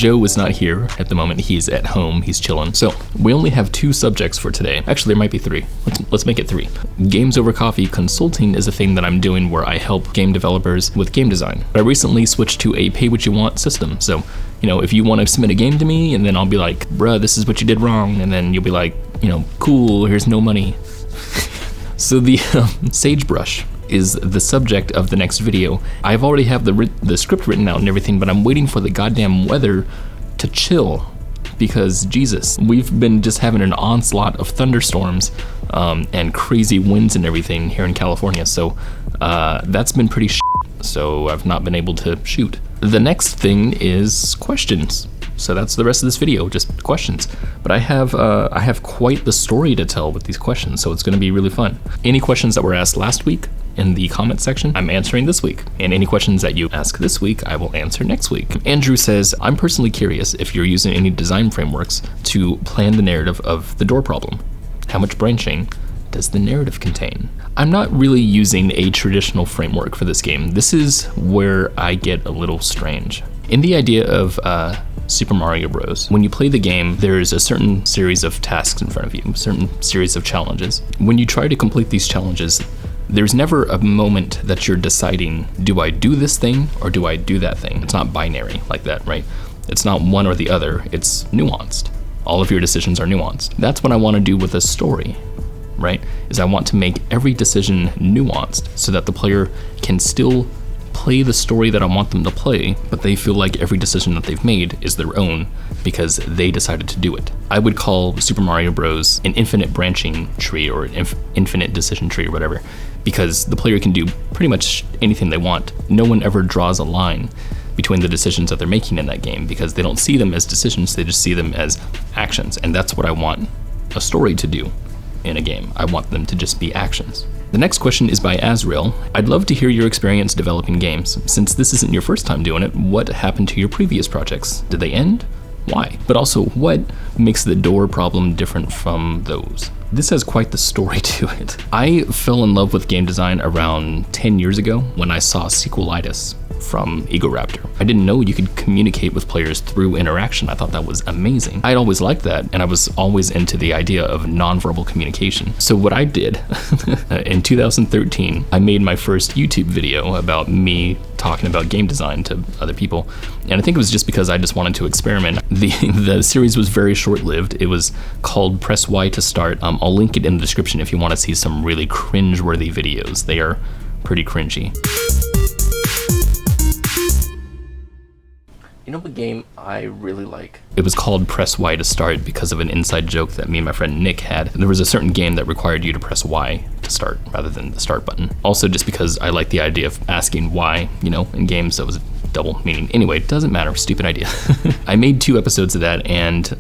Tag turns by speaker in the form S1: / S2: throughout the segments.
S1: Joe is not here at the moment. He's at home, he's chilling. So we only have 2 subjects for today. Actually, there might be 3. Let's make it 3. Games Over Coffee consulting is a thing that I'm doing where I help game developers with game design. I recently switched to a pay what you want system. So, you know, if you want to submit a game to me, and then I'll be like, bruh, this is what you did wrong. And then you'll be like, you know, cool, here's no money. So the sagebrush is the subject of the next video. I've already have the script written out and everything, but I'm waiting for the goddamn weather to chill, because Jesus, we've been just having an onslaught of thunderstorms and crazy winds and everything here in California. So that's been pretty so I've not been able to shoot. The next thing is questions. So that's the rest of this video, just questions. But I have quite the story to tell with these questions, so it's going to be really fun. Any questions that were asked last week in the comment section, I'm answering this week. And any questions that you ask this week, I will answer next week. Andrew says, I'm personally curious if you're using any design frameworks to plan the narrative of the door problem. How much branching does the narrative contain? I'm not really using a traditional framework for this game. This is where I get a little strange. In the idea of Super Mario Bros. When you play the game, there's a certain series of tasks in front of you, a certain series of challenges. When you try to complete these challenges, there's never a moment that you're deciding, do I do this thing or do I do that thing? It's not binary like that, right? It's not one or the other, it's nuanced. All of your decisions are nuanced. That's what I want to do with a story, right? Is I want to make every decision nuanced so that the player can still play the story that I want them to play, but they feel like every decision that they've made is their own because they decided to do it. I would call Super Mario Bros. An infinite branching tree or an infinite decision tree or whatever, because the player can do pretty much anything they want. No one ever draws a line between the decisions that they're making in that game because they don't see them as decisions, they just see them as actions. And that's what I want a story to do in a game. I want them to just be actions. The next question is by Azrael. I'd love to hear your experience developing games. Since this isn't your first time doing it, what happened to your previous projects? Did they end? Why? But also, what makes the door problem different from those? This has quite the story to it. I fell in love with game design around 10 years ago when I saw Sequelitis from Egoraptor. I didn't know you could communicate with players through interaction. I thought that was amazing. I'd always liked that, and I was always into the idea of nonverbal communication. So what I did in 2013, I made my first YouTube video about me talking about game design to other people. And I think it was just because I just wanted to experiment. The series was very short-lived. It was called Press Y to Start. I'll link it in the description if you want to see some really cringe-worthy videos. They are pretty cringy. You know what game I really like? It was called Press Y to Start because of an inside joke that me and my friend Nick had. There was a certain game that required you to press Y to start rather than the start button. Also just because I like the idea of asking why, you know, in games that was double meaning. Anyway, it doesn't matter, stupid idea. I made 2 episodes of that and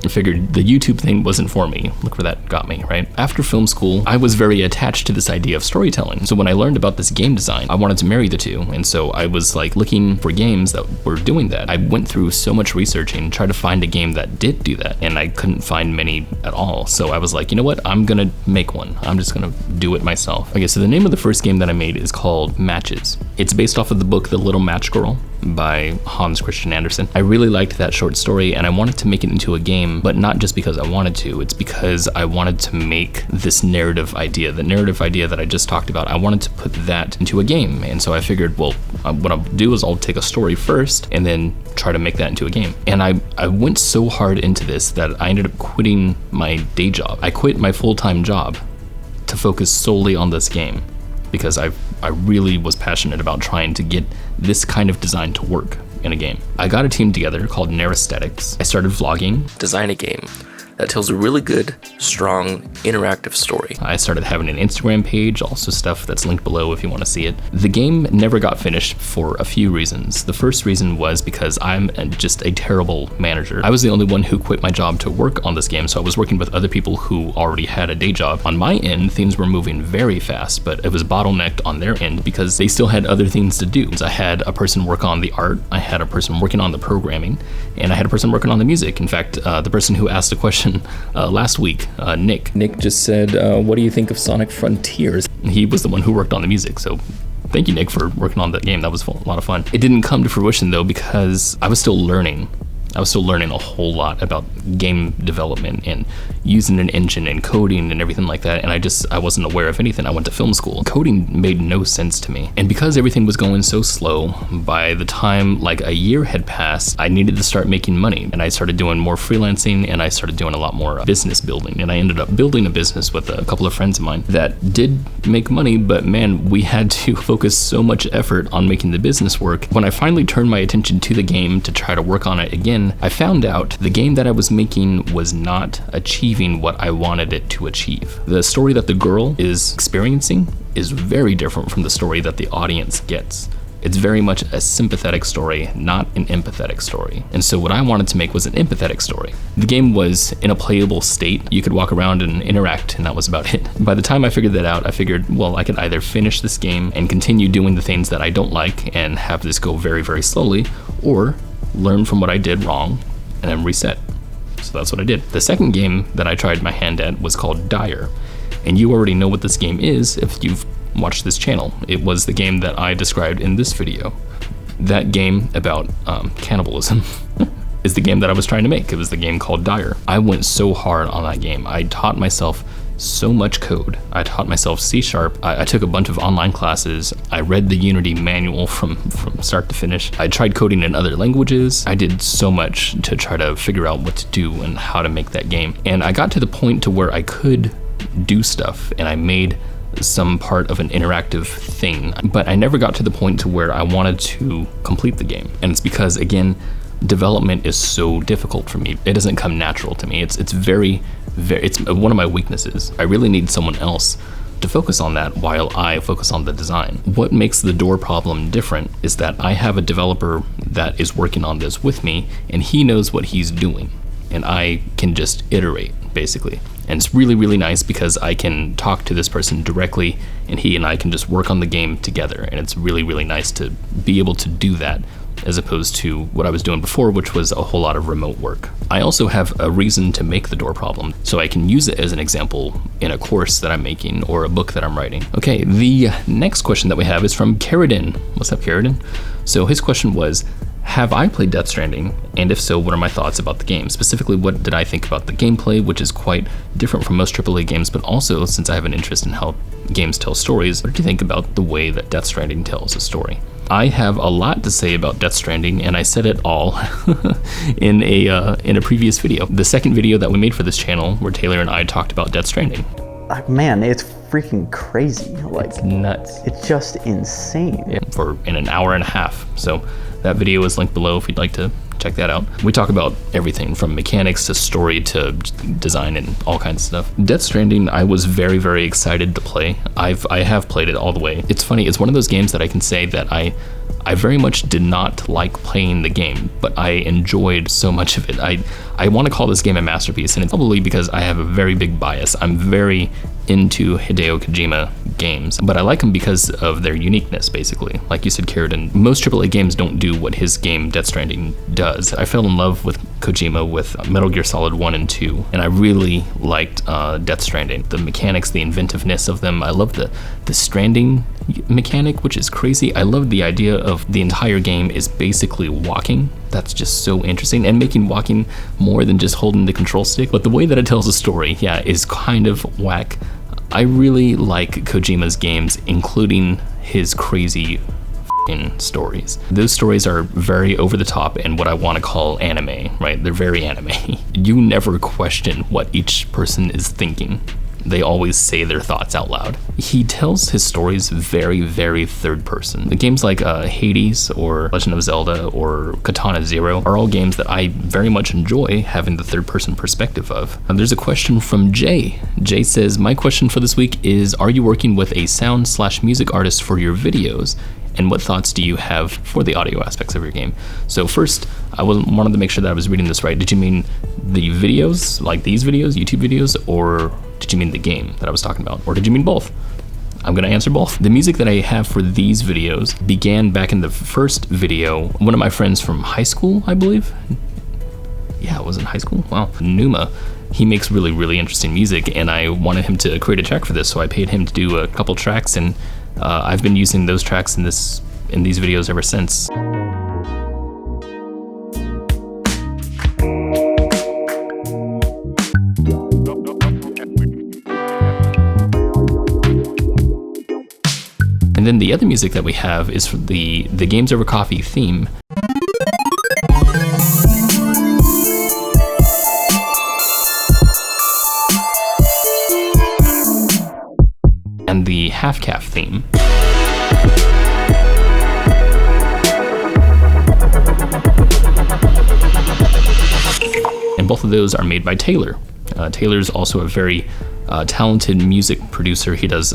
S1: I figured the YouTube thing wasn't for me. Look where that got me, right? After film school, I was very attached to this idea of storytelling. So when I learned about this game design, I wanted to marry the two. And so I was like looking for games that were doing that. I went through so much researching, tried to find a game that did do that, and I couldn't find many at all. So I was like, you know what? I'm gonna make one. I'm just gonna do it myself. Okay, so the name of the first game that I made is called Matches. It's based off of the book The Little Match Girl by Hans Christian Andersen. I really liked that short story and I wanted to make it into a game, but not just because I wanted to, it's because I wanted to make this narrative idea, the narrative idea that I just talked about, I wanted to put that into a game. And so I figured, well, what I'll do is I'll take a story first and then try to make that into a game. And I went so hard into this that I ended up quitting my day job. I quit my full-time job to focus solely on this game, because I really was passionate about trying to get this kind of design to work in a game. I got a team together called Neristhetics. I started vlogging, design a game that tells a really good, strong, interactive story. I started having an Instagram page, also stuff that's linked below if you want to see it. The game never got finished for a few reasons. The first reason was because I'm just a terrible manager. I was the only one who quit my job to work on this game, so I was working with other people who already had a day job. On my end, things were moving very fast, but it was bottlenecked on their end because they still had other things to do. I had a person work on the art, I had a person working on the programming, and I had a person working on the music. In fact, the person who asked the question last week, Nick just said, what do you think of Sonic Frontiers? He was the one who worked on the music, so Thank you, Nick, for working on that game. That was a lot of fun. It didn't come to fruition though because I was still learning. I was still learning a whole lot about game development and using an engine and coding and everything like that, and I wasn't aware of anything. I went to film school. Coding made no sense to me. And because everything was going so slow, by the time like a year had passed, I needed to start making money. And I started doing more freelancing, and I started doing a lot more business building. And I ended up building a business with a couple of friends of mine that did make money, but man, we had to focus so much effort on making the business work. When I finally turned my attention to the game to try to work on it again, I found out the game that I was making was not achieving what I wanted it to achieve. The story that the girl is experiencing is very different from the story that the audience gets. It's very much a sympathetic story, not an empathetic story. And so what I wanted to make was an empathetic story. The game was in a playable state. You could walk around and interact, and that was about it. By the time I figured that out, I figured, well, I could either finish this game and continue doing the things that I don't like and have this go very, very slowly, or learn from what I did wrong and then reset. So that's what I did. The second game that I tried my hand at was called Dire. And you already know what this game is if you've watched this channel. It was the game that I described in this video. That game about cannibalism is the game that I was trying to make. It was the game called Dire. I went so hard on that game. I taught myself so much code. I taught myself C#. I took a bunch of online classes. I read the Unity manual from start to finish. I tried coding in other languages. I did so much to try to figure out what to do and how to make that game. And I got to the point to where I could do stuff, and I made some part of an interactive thing, but I never got to the point to where I wanted to complete the game. And it's because, again, development is so difficult for me. It doesn't come natural to me. It's one of my weaknesses. I really need someone else to focus on that while I focus on the design. What makes the door problem different is that I have a developer that is working on this with me, and he knows what he's doing, and I can just iterate, basically. And it's really, really nice because I can talk to this person directly, and he and I can just work on the game together. And it's really, really nice to be able to do that, as opposed to what I was doing before, which was a whole lot of remote work. I also have a reason to make the door problem, so I can use it as an example in a course that I'm making or a book that I'm writing. Okay, the next question that we have is from Carradine. What's up, Carradine? So his question was, have I played Death Stranding? And if so, what are my thoughts about the game? Specifically, what did I think about the gameplay, which is quite different from most AAA games, but also, since I have an interest in how games tell stories, what did you think about the way that Death Stranding tells a story? I have a lot to say about Death Stranding, and I said it all in a previous video. The second video that we made for this channel, where Taylor and I talked about Death Stranding.
S2: Man, it's freaking crazy. Like,
S1: it's nuts.
S2: It's just insane.
S1: Yeah, in an hour and a half. So that video is linked below if you'd like to check that out. We talk about everything from mechanics to story to design and all kinds of stuff. Death Stranding, I was very, very excited to play. I have played it all the way. It's funny, it's one of those games that I can say that I very much did not like playing the game, but I enjoyed so much of it. I want to call this game a masterpiece, and it's probably because I have a very big bias. I'm very into Hideo Kojima games, but I like them because of their uniqueness, basically. Like you said, Carradine, most AAA games don't do what his game Death Stranding does. I fell in love with Kojima with Metal Gear Solid 1 and 2, and I really liked Death Stranding. The mechanics, the inventiveness of them. I love the stranding mechanic, which is crazy. I love the idea of the entire game is basically walking. That's just so interesting, and making walking more than just holding the control stick. But the way that it tells a story, yeah, is kind of whack. I really like Kojima's games, including his crazy stories. Those stories are very over the top and what I want to call anime, right? They're very anime. You never question what each person is thinking. They always say their thoughts out loud. He tells his stories very, very third person. The games like Hades or Legend of Zelda or Katana Zero are all games that I very much enjoy having the third person perspective of. There's a question from Jay. Jay says, my question for this week is, are you working with a sound/music artist for your videos? And what thoughts do you have for the audio aspects of your game? So first, I wanted to make sure that I was reading this right. Did you mean the videos, like these videos, YouTube videos, or did you mean the game that I was talking about? Or did you mean both? I'm gonna answer both. The music that I have for these videos began back in the first video. One of my friends from high school, I believe. Yeah, it was in high school? Wow. Numa. He makes really, really interesting music, and I wanted him to create a track for this, so I paid him to do a couple tracks, and I've been using those tracks in these videos ever since. And then the other music that we have is for the Games Over Coffee theme. And the Half Calf theme. And both of those are made by Taylor. Taylor's also a very talented music producer. He does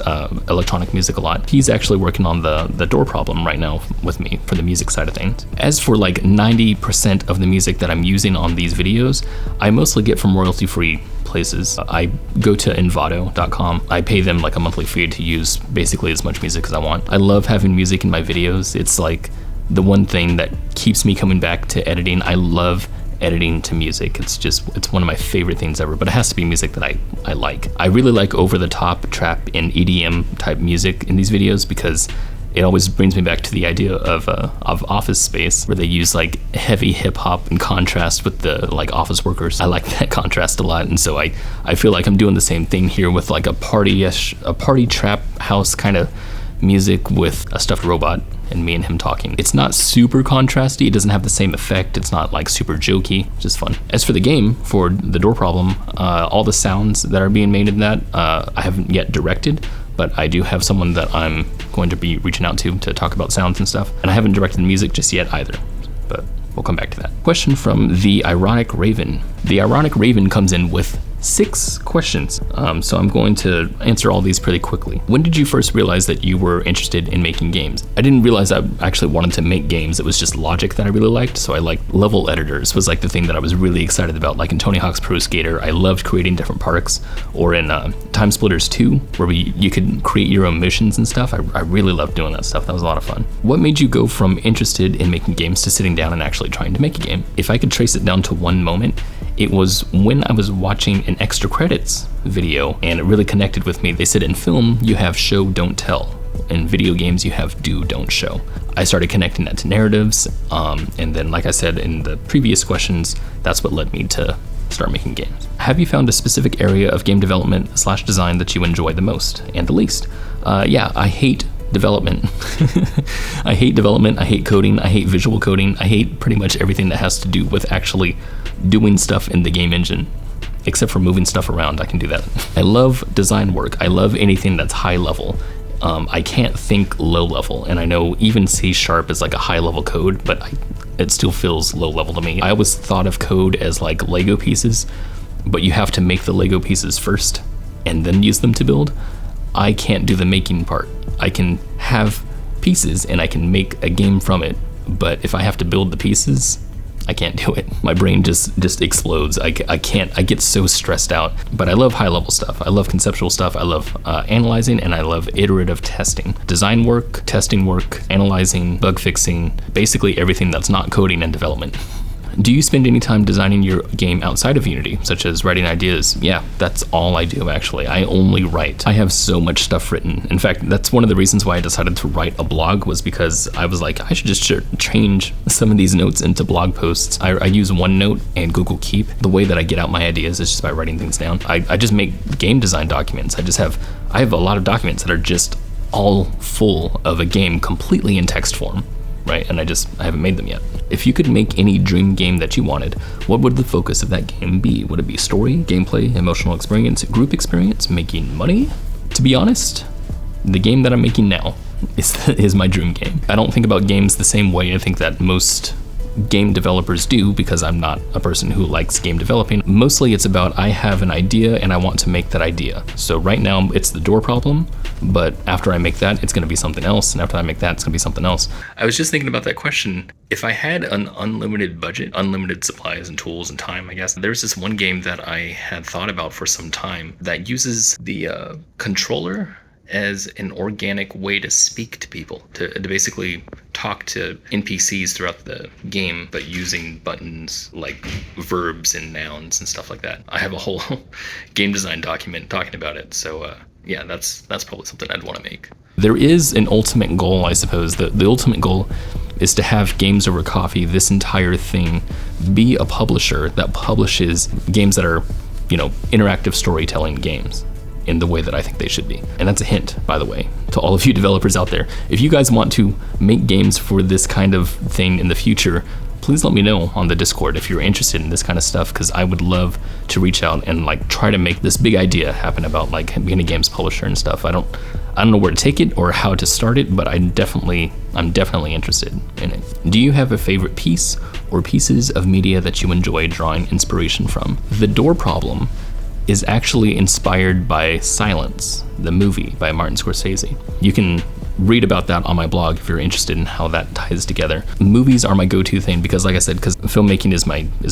S1: electronic music a lot. He's actually working on the Door Problem right now with me for the music side of things. As for like 90% of the music that I'm using on these videos, I mostly get from royalty-free places. I go to envato.com. I pay them like a monthly fee to use basically as much music as I want. I love having music in my videos. It's like the one thing that keeps me coming back to editing. I love editing to music. It's one of my favorite things ever, but it has to be music that I like. I really like over-the-top trap and EDM type music in these videos because it always brings me back to the idea of Office Space, where they use like heavy hip hop in contrast with the like office workers. I like that contrast a lot, and so I feel like I'm doing the same thing here with like a party trap house kind of music with a stuffed robot and me and him talking. It's not super contrasty, it doesn't have the same effect, it's not like super jokey, just fun. As for the game, for the Door Problem, all the sounds that are being made in that, I haven't yet directed, but I do have someone that I'm going to be reaching out to talk about sounds and stuff, and I haven't directed the music just yet either, but we'll come back to that. Question from The Ironic Raven. The Ironic Raven comes in with 6 questions, so I'm going to answer all these pretty quickly. When did you first realize that you were interested in making games? I didn't realize I actually wanted to make games. It was just logic that I really liked, so I liked level editors was like the thing that I was really excited about. Like in Tony Hawk's Pro Skater, I loved creating different parks, or in Time Splitters 2, where you could create your own missions and stuff. I really loved doing that stuff. That was a lot of fun. What made you go from interested in making games to sitting down and actually trying to make a game? If I could trace it down to one moment, it was when I was watching an extra credits video and it really connected with me. They said in film, you have show, don't tell. In video games, you have do, don't show. I started connecting that to narratives. And then, like I said in the previous questions, that's what led me to start making games. Have you found a specific area of game development / design that you enjoy the most and the least? Yeah, I hate development. I hate development, I hate coding, I hate visual coding, I hate pretty much everything that has to do with actually doing stuff in the game engine. Except for moving stuff around, I can do that. I love design work. I love anything that's high level. I can't think low level, and I know even C# is like a high level code, but it still feels low level to me. I always thought of code as like Lego pieces, but you have to make the Lego pieces first and then use them to build. I can't do the making part. I can have pieces and I can make a game from it, but if I have to build the pieces, I can't do it. My brain just explodes. I can't, I get so stressed out. But I love high level stuff. I love conceptual stuff. I love analyzing, and I love iterative testing. Design work, testing work, analyzing, bug fixing, basically everything that's not coding and development. Do you spend any time designing your game outside of Unity, such as writing ideas? Yeah, that's all I do actually. I only write. I have so much stuff written. In fact, that's one of the reasons why I decided to write a blog, was because I was like, I should just change some of these notes into blog posts. I use OneNote and Google Keep. The way that I get out my ideas is just by writing things down. I just make game design documents. I have a lot of documents that are just all full of a game completely in text form. Right, and I haven't made them yet. If you could make any dream game that you wanted, what would the focus of that game be? Would it be story, gameplay, emotional experience, group experience, making money? To be honest, the game that I'm making now is my dream game. I don't think about games the same way I think that most game developers do, because I'm not a person who likes game developing. Mostly it's about, I have an idea and I want to make that idea. So right now it's the Door Problem, but after I make that, it's going to be something else, and after I make that, it's going to be something else. I was just thinking about that question. If I had an unlimited budget, unlimited supplies and tools and time, I guess, there's this one game that I had thought about for some time that uses the controller as an organic way to speak to people, to basically talk to NPCs throughout the game, but using buttons like verbs and nouns and stuff like that. I have a whole game design document talking about it, so yeah, that's probably something I'd want to make. There is an ultimate goal, I suppose. The ultimate goal is to have Games Over Coffee, this entire thing, be a publisher that publishes games that are, you know, interactive storytelling games in the way that I think they should be. And that's a hint, by the way, to all of you developers out there. If you guys want to make games for this kind of thing in the future, please let me know on the Discord if you're interested in this kind of stuff, because I would love to reach out and like try to make this big idea happen about like being a games publisher and stuff. I don't know where to take it or how to start it, but I'm definitely interested in it. Do you have a favorite piece or pieces of media that you enjoy drawing inspiration from? The Door Problem is actually inspired by Silence, the movie by Martin Scorsese. You can read about that on my blog if you're interested in how that ties together. Movies are my go-to thing because, like I said, because filmmaking is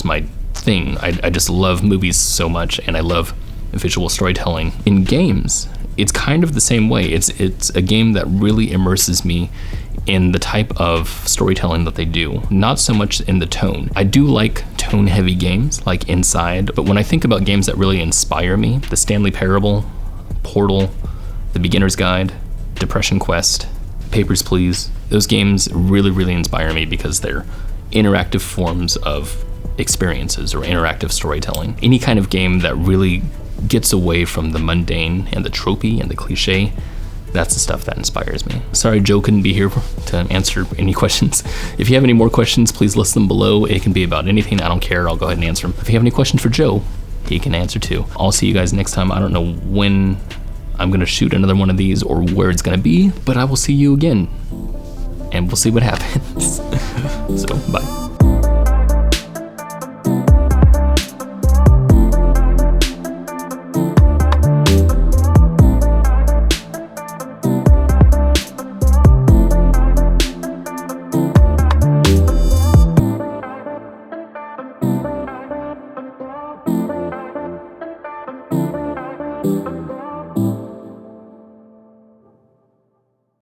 S1: my thing. I just love movies so much, and I love visual storytelling. In games, it's kind of the same way. It's a game that really immerses me in the type of storytelling that they do, not so much in the tone. I do like tone-heavy games like Inside, but when I think about games that really inspire me, the Stanley Parable, Portal, The Beginner's Guide, Depression Quest, Papers, Please, those games really inspire me because they're interactive forms of experiences or interactive storytelling. Any kind of game that really gets away from the mundane and the tropey and the cliche, that's the stuff that inspires me. Sorry Joe couldn't be here to answer any questions. If you have any more questions, please list them below. It can be about anything, I don't care, I'll go ahead and answer them. If you have any questions for Joe, he can answer too. I'll see you guys next time. I don't know when I'm gonna shoot another one of these or where it's gonna be, but I will see you again and we'll see what happens. So, bye.